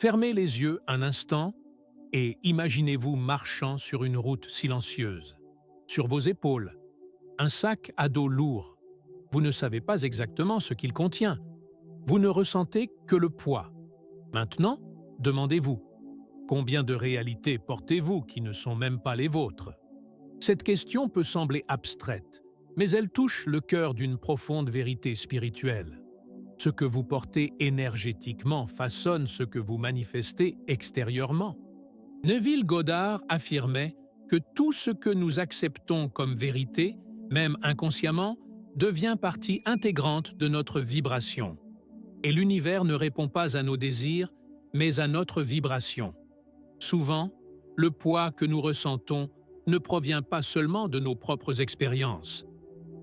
Fermez les yeux un instant et imaginez-vous marchant sur une route silencieuse. Sur vos épaules, un sac à dos lourd. Vous ne savez pas exactement ce qu'il contient. Vous ne ressentez que le poids. Maintenant, demandez-vous, combien de réalités portez-vous qui ne sont même pas les vôtres? Cette question peut sembler abstraite, mais elle touche le cœur d'une profonde vérité spirituelle. Ce que vous portez énergétiquement façonne ce que vous manifestez extérieurement. Neville Goddard affirmait que tout ce que nous acceptons comme vérité, même inconsciemment, devient partie intégrante de notre vibration. Et l'univers ne répond pas à nos désirs, mais à notre vibration. Souvent, le poids que nous ressentons ne provient pas seulement de nos propres expériences.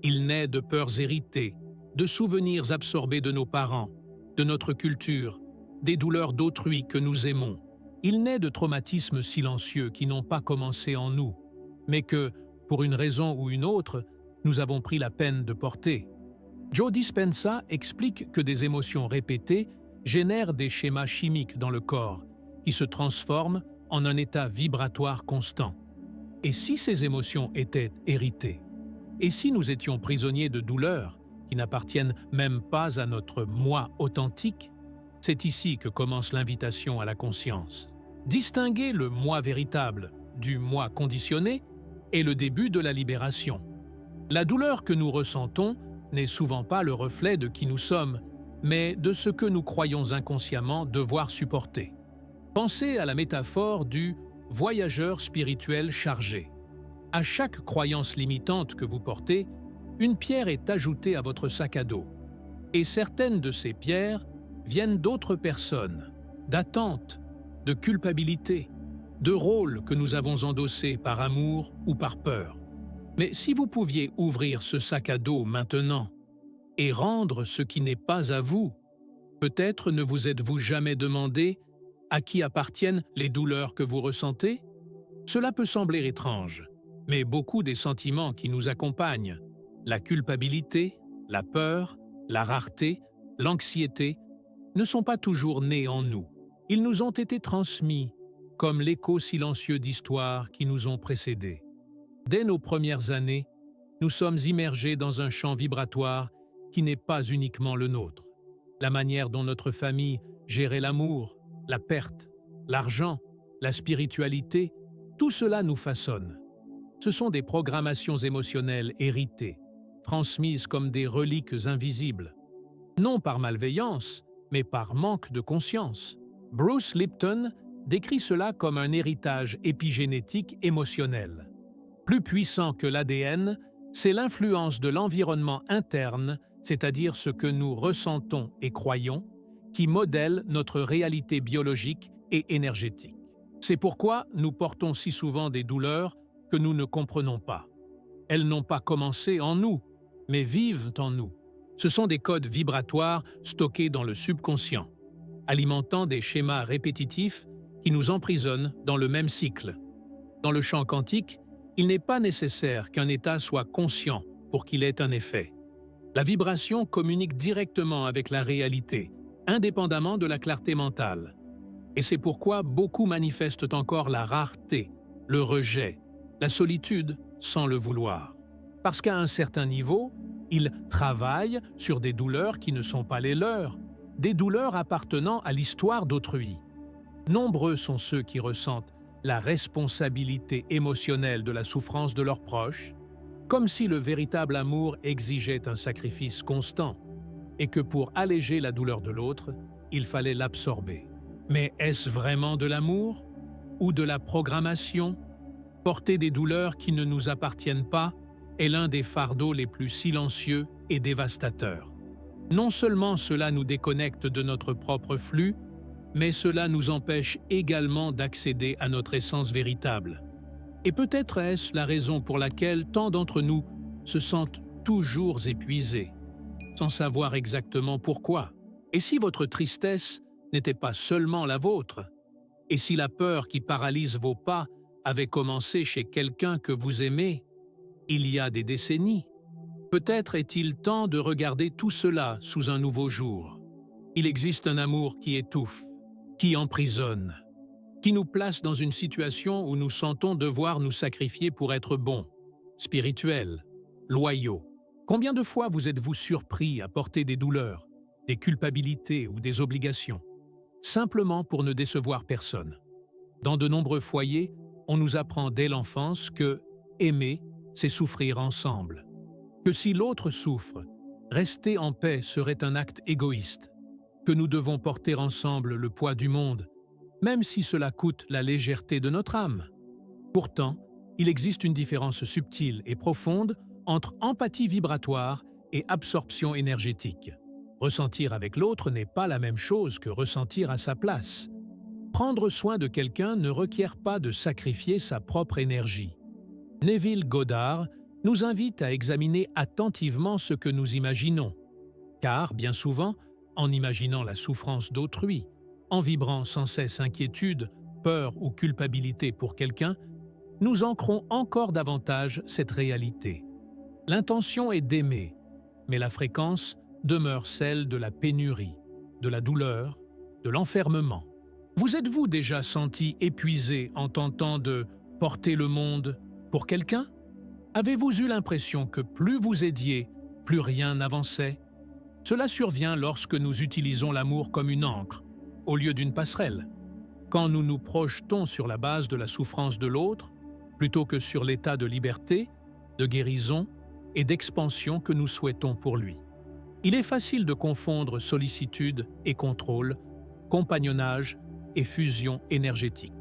Il naît de peurs héritées, de souvenirs absorbés de nos parents, de notre culture, des douleurs d'autrui que nous aimons. Il naît de traumatismes silencieux qui n'ont pas commencé en nous, mais que, pour une raison ou une autre, nous avons pris la peine de porter. Joe Dispenza explique que des émotions répétées génèrent des schémas chimiques dans le corps, qui se transforment en un état vibratoire constant. Et si ces émotions étaient héritées? Et si nous étions prisonniers de douleurs qui n'appartiennent même pas à notre moi authentique? C'est ici que commence l'invitation à la conscience. Distinguer le moi véritable du moi conditionné est le début de la libération. La douleur que nous ressentons n'est souvent pas le reflet de qui nous sommes, mais de ce que nous croyons inconsciemment devoir supporter. Pensez à la métaphore du voyageur spirituel chargé. À chaque croyance limitante que vous portez, une pierre est ajoutée à votre sac à dos. Et certaines de ces pierres viennent d'autres personnes, d'attentes, de culpabilité, de rôles que nous avons endossés par amour ou par peur. Mais si vous pouviez ouvrir ce sac à dos maintenant et rendre ce qui n'est pas à vous, peut-être ne vous êtes-vous jamais demandé à qui appartiennent les douleurs que vous ressentez? Cela peut sembler étrange, mais beaucoup des sentiments qui nous accompagnent, la culpabilité, la peur, la rareté, l'anxiété, ne sont pas toujours nés en nous. Ils nous ont été transmis, comme l'écho silencieux d'histoires qui nous ont précédés. Dès nos premières années, nous sommes immergés dans un champ vibratoire qui n'est pas uniquement le nôtre. La manière dont notre famille gérait l'amour, la perte, l'argent, la spiritualité, tout cela nous façonne. Ce sont des programmations émotionnelles héritées, transmises comme des reliques invisibles. Non par malveillance, mais par manque de conscience. Bruce Lipton décrit cela comme un héritage épigénétique émotionnel. Plus puissant que l'ADN, c'est l'influence de l'environnement interne, c'est-à-dire ce que nous ressentons et croyons, qui modèle notre réalité biologique et énergétique. C'est pourquoi nous portons si souvent des douleurs que nous ne comprenons pas. Elles n'ont pas commencé en nous, mais vivent en nous. Ce sont des codes vibratoires stockés dans le subconscient, alimentant des schémas répétitifs qui nous emprisonnent dans le même cycle. Dans le champ quantique, il n'est pas nécessaire qu'un état soit conscient pour qu'il ait un effet. La vibration communique directement avec la réalité, indépendamment de la clarté mentale. Et c'est pourquoi beaucoup manifestent encore la rareté, le rejet, la solitude sans le vouloir. Parce qu'à un certain niveau, ils travaillent sur des douleurs qui ne sont pas les leurs, des douleurs appartenant à l'histoire d'autrui. Nombreux sont ceux qui ressentent la responsabilité émotionnelle de la souffrance de leurs proches, comme si le véritable amour exigeait un sacrifice constant, et que pour alléger la douleur de l'autre, il fallait l'absorber. Mais est-ce vraiment de l'amour ou de la programmation? Porter des douleurs qui ne nous appartiennent pas est l'un des fardeaux les plus silencieux et dévastateurs. Non seulement cela nous déconnecte de notre propre flux, mais cela nous empêche également d'accéder à notre essence véritable. Et peut-être est-ce la raison pour laquelle tant d'entre nous se sentent toujours épuisés, sans savoir exactement pourquoi. Et si votre tristesse n'était pas seulement la vôtre? Et si la peur qui paralyse vos pas avait commencé chez quelqu'un que vous aimez, il y a des décennies? Peut-être est-il temps de regarder tout cela sous un nouveau jour. Il existe un amour qui étouffe, qui emprisonne, qui nous place dans une situation où nous sentons devoir nous sacrifier pour être bons, spirituels, loyaux. Combien de fois vous êtes-vous surpris à porter des douleurs, des culpabilités ou des obligations, simplement pour ne décevoir personne? Dans de nombreux foyers, on nous apprend dès l'enfance que aimer, c'est souffrir ensemble. Que si l'autre souffre, rester en paix serait un acte égoïste. Que nous devons porter ensemble le poids du monde, même si cela coûte la légèreté de notre âme. Pourtant, il existe une différence subtile et profonde entre empathie vibratoire et absorption énergétique. Ressentir avec l'autre n'est pas la même chose que ressentir à sa place. Prendre soin de quelqu'un ne requiert pas de sacrifier sa propre énergie. Neville Goddard nous invite à examiner attentivement ce que nous imaginons, car, bien souvent, en imaginant la souffrance d'autrui, en vibrant sans cesse inquiétude, peur ou culpabilité pour quelqu'un, nous ancrons encore davantage cette réalité. L'intention est d'aimer, mais la fréquence demeure celle de la pénurie, de la douleur, de l'enfermement. Vous êtes-vous déjà senti épuisé en tentant de porter le monde pour quelqu'un? Avez-vous eu l'impression que plus vous aidiez, plus rien n'avançait? Cela survient lorsque nous utilisons l'amour comme une ancre, au lieu d'une passerelle. Quand nous nous projetons sur la base de la souffrance de l'autre, plutôt que sur l'état de liberté, de guérison et d'expansion que nous souhaitons pour lui. Il est facile de confondre sollicitude et contrôle, compagnonnage et fusion énergétique.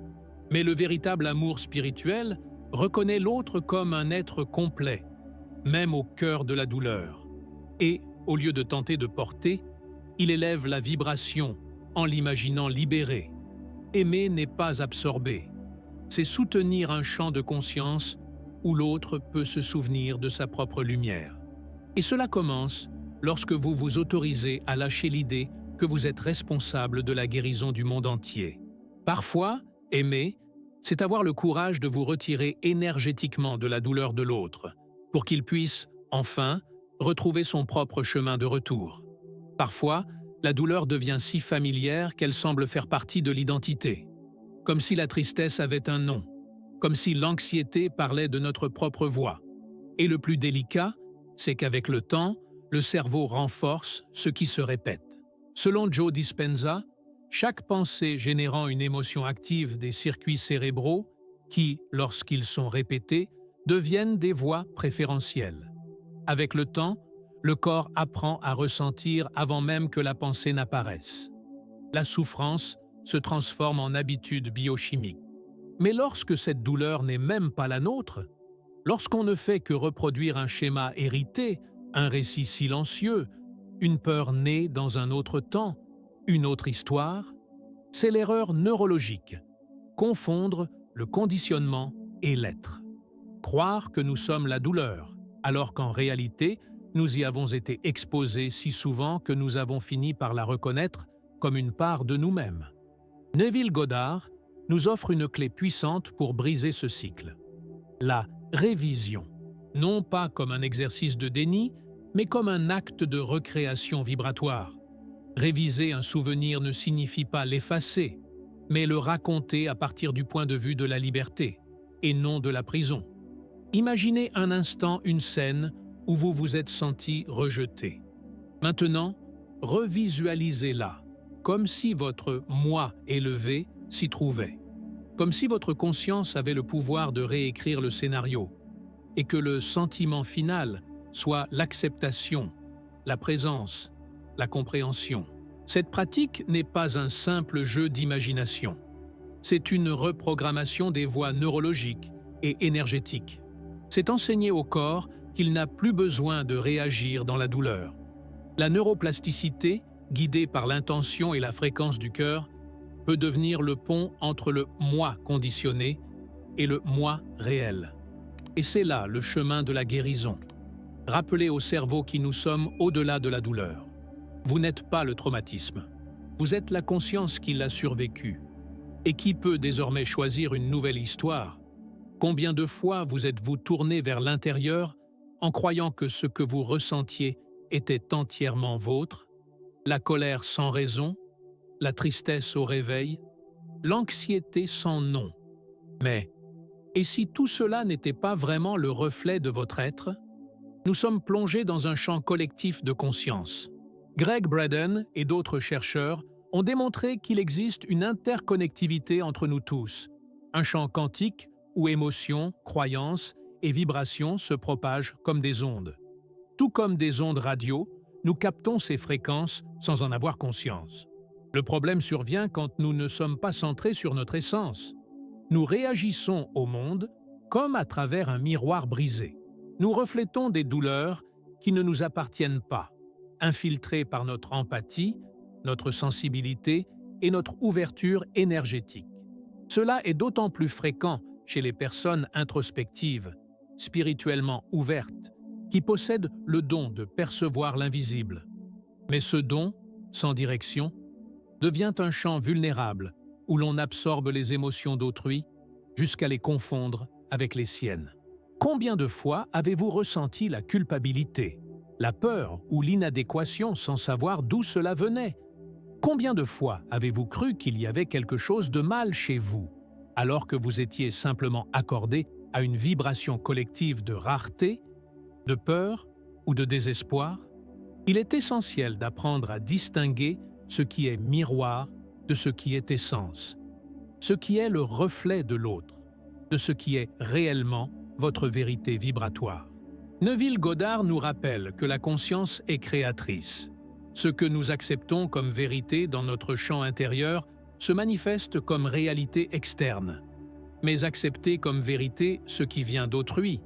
Mais le véritable amour spirituel reconnaît l'autre comme un être complet, même au cœur de la douleur. Et, au lieu de tenter de porter, il élève la vibration en l'imaginant libéré. Aimer n'est pas absorber, c'est soutenir un champ de conscience où l'autre peut se souvenir de sa propre lumière. Et cela commence lorsque vous vous autorisez à lâcher l'idée que vous êtes responsable de la guérison du monde entier. Parfois, aimer, c'est avoir le courage de vous retirer énergétiquement de la douleur de l'autre, pour qu'il puisse, enfin, retrouver son propre chemin de retour. Parfois, la douleur devient si familière qu'elle semble faire partie de l'identité, comme si la tristesse avait un nom, comme si l'anxiété parlait de notre propre voix. Et le plus délicat, c'est qu'avec le temps, le cerveau renforce ce qui se répète. Selon Joe Dispenza, chaque pensée générant une émotion active des circuits cérébraux qui, lorsqu'ils sont répétés, deviennent des voix préférentielles. Avec le temps, le corps apprend à ressentir avant même que la pensée n'apparaisse. La souffrance se transforme en habitude biochimique. Mais lorsque cette douleur n'est même pas la nôtre, lorsqu'on ne fait que reproduire un schéma hérité, un récit silencieux, une peur née dans un autre temps, une autre histoire, c'est l'erreur neurologique, confondre le conditionnement et l'être. Croire que nous sommes la douleur, alors qu'en réalité, nous y avons été exposés si souvent que nous avons fini par la reconnaître comme une part de nous-mêmes. Neville Goddard nous offre une clé puissante pour briser ce cycle. La révision, non pas comme un exercice de déni, mais comme un acte de recréation vibratoire. Réviser un souvenir ne signifie pas l'effacer, mais le raconter à partir du point de vue de la liberté, et non de la prison. Imaginez un instant une scène où vous vous êtes senti rejeté. Maintenant, revisualisez-la, comme si votre « moi » élevé s'y trouvait, comme si votre conscience avait le pouvoir de réécrire le scénario, et que le sentiment final soit l'acceptation, la présence, la compréhension. Cette pratique n'est pas un simple jeu d'imagination. C'est une reprogrammation des voies neurologiques et énergétiques. C'est enseigner au corps qu'il n'a plus besoin de réagir dans la douleur. La neuroplasticité, guidée par l'intention et la fréquence du cœur, peut devenir le pont entre le « moi » conditionné et le « moi » réel. Et c'est là le chemin de la guérison. Rappelez au cerveau qui nous sommes au-delà de la douleur. Vous n'êtes pas le traumatisme. Vous êtes la conscience qui l'a survécu. Et qui peut désormais choisir une nouvelle histoire? Combien de fois vous êtes-vous tourné vers l'intérieur en croyant que ce que vous ressentiez était entièrement vôtre? La colère sans raison, la tristesse au réveil, l'anxiété sans nom. Mais, et si tout cela n'était pas vraiment le reflet de votre être? Nous sommes plongés dans un champ collectif de conscience. Gregg Braden et d'autres chercheurs ont démontré qu'il existe une interconnectivité entre nous tous, un champ quantique où émotions, croyances et vibrations se propagent comme des ondes. Tout comme des ondes radio, nous captons ces fréquences sans en avoir conscience. Le problème survient quand nous ne sommes pas centrés sur notre essence. Nous réagissons au monde comme à travers un miroir brisé. Nous reflétons des douleurs qui ne nous appartiennent pas, infiltrées par notre empathie, notre sensibilité et notre ouverture énergétique. Cela est d'autant plus fréquent chez les personnes introspectives, spirituellement ouvertes, qui possèdent le don de percevoir l'invisible. Mais ce don, sans direction, devient un champ vulnérable où l'on absorbe les émotions d'autrui jusqu'à les confondre avec les siennes. Combien de fois avez-vous ressenti la culpabilité, la peur ou l'inadéquation sans savoir d'où cela venait? Combien de fois avez-vous cru qu'il y avait quelque chose de mal chez vous, alors que vous étiez simplement accordé à une vibration collective de rareté, de peur ou de désespoir? Il est essentiel d'apprendre à distinguer ce qui est miroir de ce qui est essence, ce qui est le reflet de l'autre, de ce qui est réellement votre vérité vibratoire. Neville Goddard nous rappelle que la conscience est créatrice. Ce que nous acceptons comme vérité dans notre champ intérieur se manifeste comme réalité externe. Mais accepter comme vérité ce qui vient d'autrui,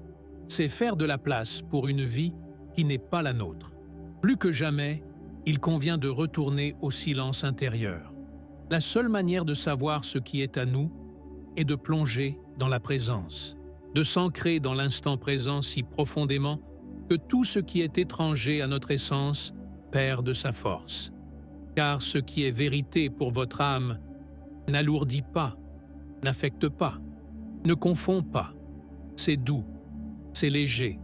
c'est faire de la place pour une vie qui n'est pas la nôtre. Plus que jamais, il convient de retourner au silence intérieur. La seule manière de savoir ce qui est à nous est de plonger dans la présence, de s'ancrer dans l'instant présent si profondément que tout ce qui est étranger à notre essence perd de sa force. Car ce qui est vérité pour votre âme n'alourdit pas, n'affecte pas, ne confond pas. C'est doux, c'est léger,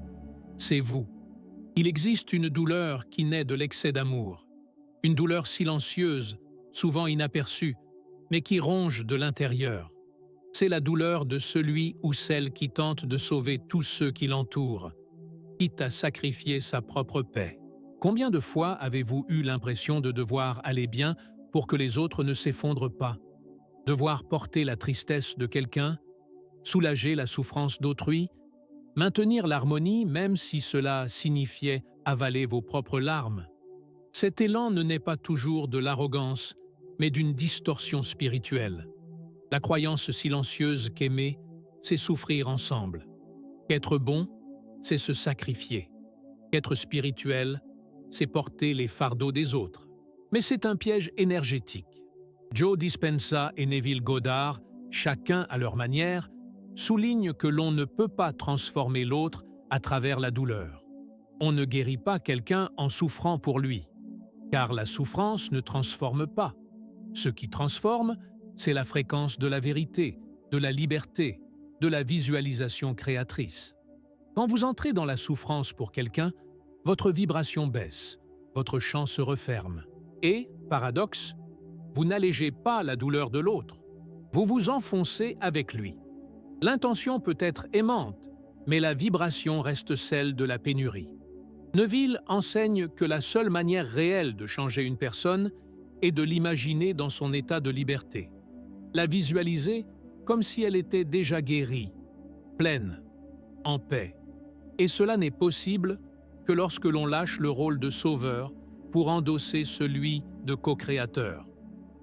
c'est vous. Il existe une douleur qui naît de l'excès d'amour, une douleur silencieuse, souvent inaperçue, mais qui ronge de l'intérieur. C'est la douleur de celui ou celle qui tente de sauver tous ceux qui l'entourent, quitte à sacrifier sa propre paix. Combien de fois avez-vous eu l'impression de devoir aller bien pour que les autres ne s'effondrent pas? Devoir porter la tristesse de quelqu'un, soulager la souffrance d'autrui, maintenir l'harmonie même si cela signifiait avaler vos propres larmes? Cet élan ne naît pas toujours de l'arrogance, mais d'une distorsion spirituelle. La croyance silencieuse qu'aimer, c'est souffrir ensemble. Qu'être bon, c'est se sacrifier. Qu'être spirituel, c'est porter les fardeaux des autres. Mais c'est un piège énergétique. Joe Dispenza et Neville Goddard, chacun à leur manière, soulignent que l'on ne peut pas transformer l'autre à travers la douleur. On ne guérit pas quelqu'un en souffrant pour lui, car la souffrance ne transforme pas. Ce qui transforme, c'est la fréquence de la vérité, de la liberté, de la visualisation créatrice. Quand vous entrez dans la souffrance pour quelqu'un, votre vibration baisse, votre champ se referme. Et, paradoxe, vous n'allégez pas la douleur de l'autre, vous vous enfoncez avec lui. L'intention peut être aimante, mais la vibration reste celle de la pénurie. Neville enseigne que la seule manière réelle de changer une personne est de l'imaginer dans son état de liberté, la visualiser comme si elle était déjà guérie, pleine, en paix. Et cela n'est possible que lorsque l'on lâche le rôle de sauveur pour endosser celui de co-créateur.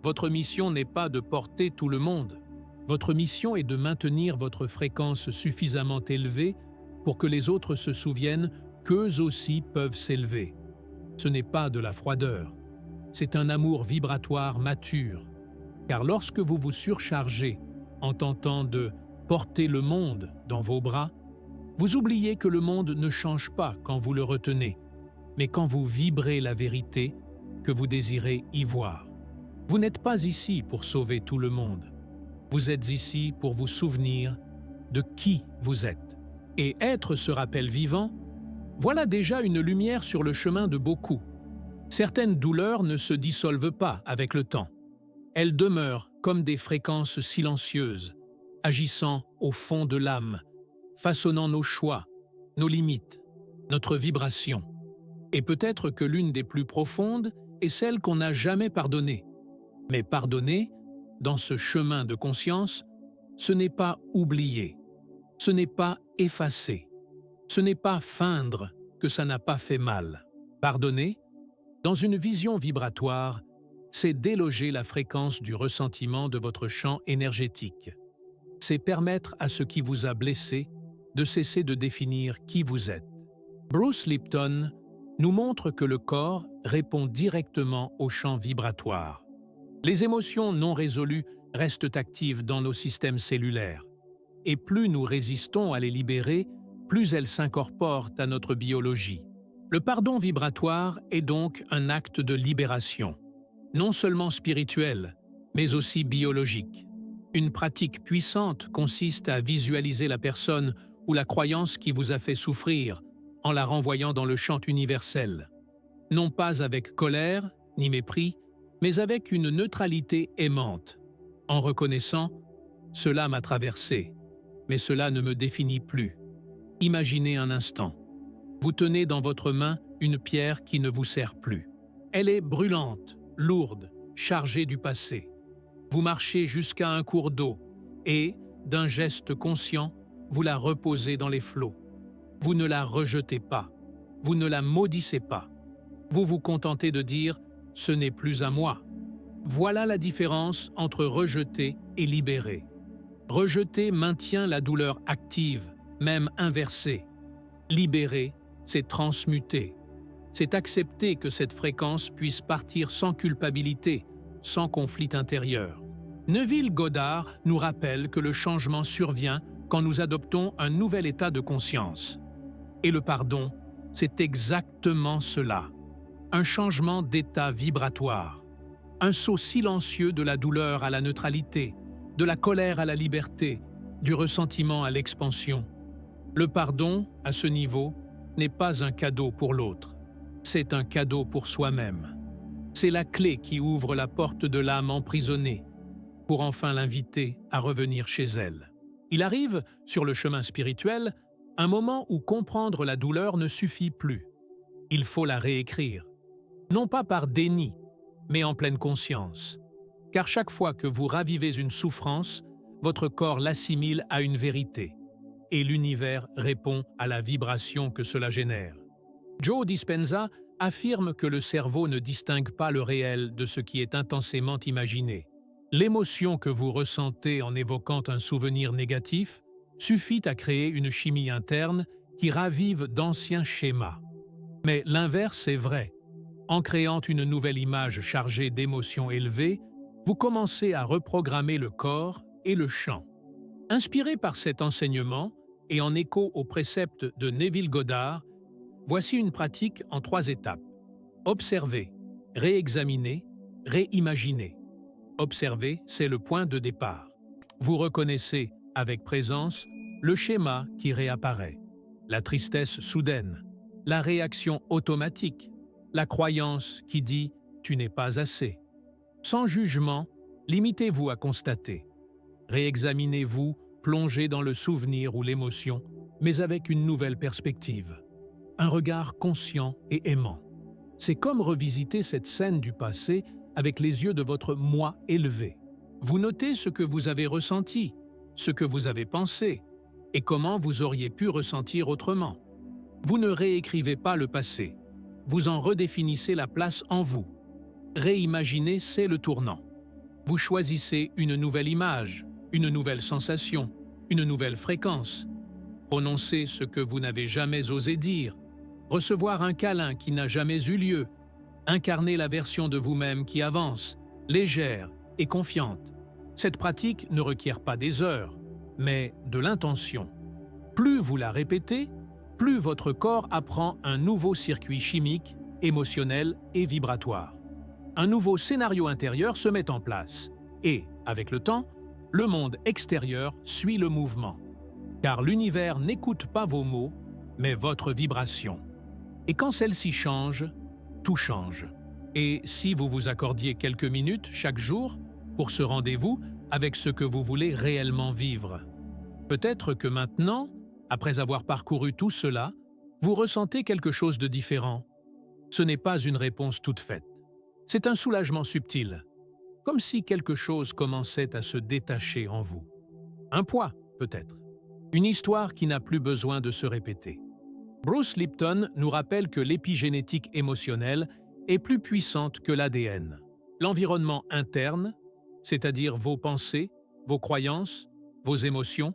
Votre mission n'est pas de porter tout le monde. Votre mission est de maintenir votre fréquence suffisamment élevée pour que les autres se souviennent qu'eux aussi peuvent s'élever. Ce n'est pas de la froideur, c'est un amour vibratoire mature. Car lorsque vous vous surchargez en tentant de porter le monde dans vos bras, vous oubliez que le monde ne change pas quand vous le retenez, mais quand vous vibrez la vérité que vous désirez y voir. Vous n'êtes pas ici pour sauver tout le monde. Vous êtes ici pour vous souvenir de qui vous êtes. Et être ce rappel vivant, voilà déjà une lumière sur le chemin de beaucoup. Certaines douleurs ne se dissolvent pas avec le temps. Elles demeurent comme des fréquences silencieuses, agissant au fond de l'âme, façonnant nos choix, nos limites, notre vibration. Et peut-être que l'une des plus profondes est celle qu'on n'a jamais pardonnée. Mais pardonner, dans ce chemin de conscience, ce n'est pas oublier, ce n'est pas effacer, ce n'est pas feindre que ça n'a pas fait mal. Pardonner, dans une vision vibratoire, c'est déloger la fréquence du ressentiment de votre champ énergétique. C'est permettre à ce qui vous a blessé de cesser de définir qui vous êtes. Bruce Lipton nous montre que le corps répond directement au champ vibratoire. Les émotions non résolues restent actives dans nos systèmes cellulaires. Et plus nous résistons à les libérer, plus elles s'incorporent à notre biologie. Le pardon vibratoire est donc un acte de libération, non seulement spirituel, mais aussi biologique. Une pratique puissante consiste à visualiser la personne ou la croyance qui vous a fait souffrir en la renvoyant dans le champ universel. Non pas avec colère ni mépris, mais avec une neutralité aimante, en reconnaissant « cela m'a traversé, mais cela ne me définit plus ». Imaginez un instant. Vous tenez dans votre main une pierre qui ne vous sert plus. Elle est brûlante, lourde, chargée du passé. Vous marchez jusqu'à un cours d'eau et, d'un geste conscient, vous la reposez dans les flots. Vous ne la rejetez pas, vous ne la maudissez pas. Vous vous contentez de dire « ce n'est plus à moi ». Voilà la différence entre rejeter et libérer. Rejeter maintient la douleur active, même inversée. Libérer, c'est transmuter. C'est accepter que cette fréquence puisse partir sans culpabilité, sans conflit intérieur. Neville Goddard nous rappelle que le changement survient quand nous adoptons un nouvel état de conscience. Et le pardon, c'est exactement cela. Un changement d'état vibratoire. Un saut silencieux de la douleur à la neutralité, de la colère à la liberté, du ressentiment à l'expansion. Le pardon, à ce niveau, n'est pas un cadeau pour l'autre. C'est un cadeau pour soi-même. C'est la clé qui ouvre la porte de l'âme emprisonnée pour enfin l'inviter à revenir chez elle. Il arrive, sur le chemin spirituel, un moment où comprendre la douleur ne suffit plus. Il faut la réécrire. Non pas par déni, mais en pleine conscience. Car chaque fois que vous ravivez une souffrance, votre corps l'assimile à une vérité. Et l'univers répond à la vibration que cela génère. Joe Dispenza affirme que le cerveau ne distingue pas le réel de ce qui est intensément imaginé. L'émotion que vous ressentez en évoquant un souvenir négatif suffit à créer une chimie interne qui ravive d'anciens schémas. Mais l'inverse est vrai. En créant une nouvelle image chargée d'émotions élevées, vous commencez à reprogrammer le corps et le champ. Inspiré par cet enseignement et en écho aux préceptes de Neville Goddard, voici une pratique en 3 étapes. Observer, réexaminer, réimaginer. Observer, c'est le point de départ. Vous reconnaissez, avec présence, le schéma qui réapparaît. La tristesse soudaine, la réaction automatique, la croyance qui dit « tu n'es pas assez ». Sans jugement, limitez-vous à constater. Réexaminez-vous, plongez dans le souvenir ou l'émotion, mais avec une nouvelle perspective. Un regard conscient et aimant. C'est comme revisiter cette scène du passé avec les yeux de votre moi élevé. Vous notez ce que vous avez ressenti, ce que vous avez pensé, et comment vous auriez pu ressentir autrement. Vous ne réécrivez pas le passé, vous en redéfinissez la place en vous. Réimaginer, c'est le tournant. Vous choisissez une nouvelle image, une nouvelle sensation, une nouvelle fréquence. Prononcez ce que vous n'avez jamais osé dire, recevoir un câlin qui n'a jamais eu lieu, incarner la version de vous-même qui avance, légère et confiante. Cette pratique ne requiert pas des heures, mais de l'intention. Plus vous la répétez, plus votre corps apprend un nouveau circuit chimique, émotionnel et vibratoire. Un nouveau scénario intérieur se met en place et, avec le temps, le monde extérieur suit le mouvement. Car l'univers n'écoute pas vos mots, mais votre vibration. Et quand celle-ci change, tout change. Et si vous vous accordiez quelques minutes chaque jour, pour ce rendez-vous avec ce que vous voulez réellement vivre. Peut-être que maintenant, après avoir parcouru tout cela, vous ressentez quelque chose de différent. Ce n'est pas une réponse toute faite. C'est un soulagement subtil, comme si quelque chose commençait à se détacher en vous. Un poids, peut-être. Une histoire qui n'a plus besoin de se répéter. Bruce Lipton nous rappelle que l'épigénétique émotionnelle est plus puissante que l'ADN. L'environnement interne, c'est-à-dire vos pensées, vos croyances, vos émotions,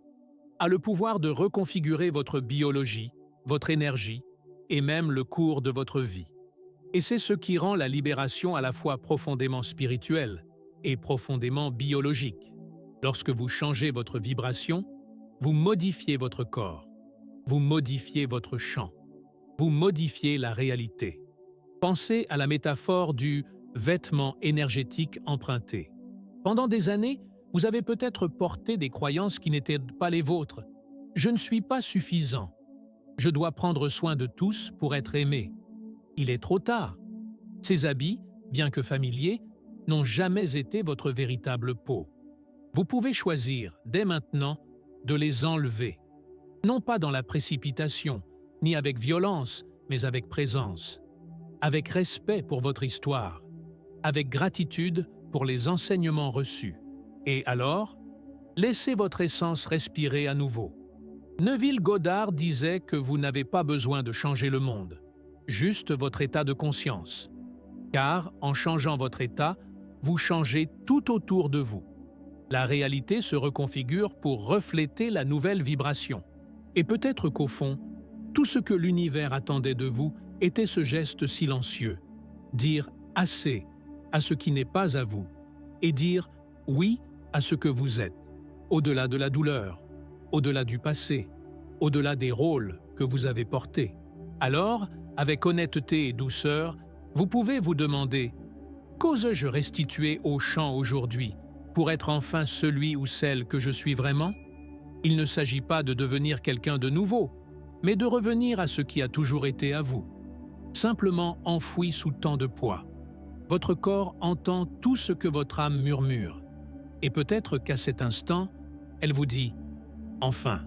a le pouvoir de reconfigurer votre biologie, votre énergie et même le cours de votre vie. Et c'est ce qui rend la libération à la fois profondément spirituelle et profondément biologique. Lorsque vous changez votre vibration, vous modifiez votre corps, vous modifiez votre champ, vous modifiez la réalité. Pensez à la métaphore du vêtement énergétique emprunté. Pendant des années, vous avez peut-être porté des croyances qui n'étaient pas les vôtres. Je ne suis pas suffisant. Je dois prendre soin de tous pour être aimé. Il est trop tard. Ces habits, bien que familiers, n'ont jamais été votre véritable peau. Vous pouvez choisir, dès maintenant, de les enlever. Non pas dans la précipitation, ni avec violence, mais avec présence. Avec respect pour votre histoire. Avec gratitude pour les enseignements reçus. Et alors, laissez votre essence respirer à nouveau. Neville Goddard disait que vous n'avez pas besoin de changer le monde, juste votre état de conscience. Car, en changeant votre état, vous changez tout autour de vous. La réalité se reconfigure pour refléter la nouvelle vibration. Et peut-être qu'au fond, tout ce que l'univers attendait de vous était ce geste silencieux. Dire « assez » à ce qui n'est pas à vous, et dire « oui » à ce que vous êtes, au-delà de la douleur, au-delà du passé, au-delà des rôles que vous avez portés. Alors, avec honnêteté et douceur, vous pouvez vous demander « qu'ose-je restituer au champ aujourd'hui pour être enfin celui ou celle que je suis vraiment ?» Il ne s'agit pas de devenir quelqu'un de nouveau, mais de revenir à ce qui a toujours été à vous, simplement enfoui sous tant de poids. Votre corps entend tout ce que votre âme murmure, et peut-être qu'à cet instant, elle vous dit « Enfin,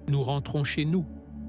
nous rentrons chez nous ».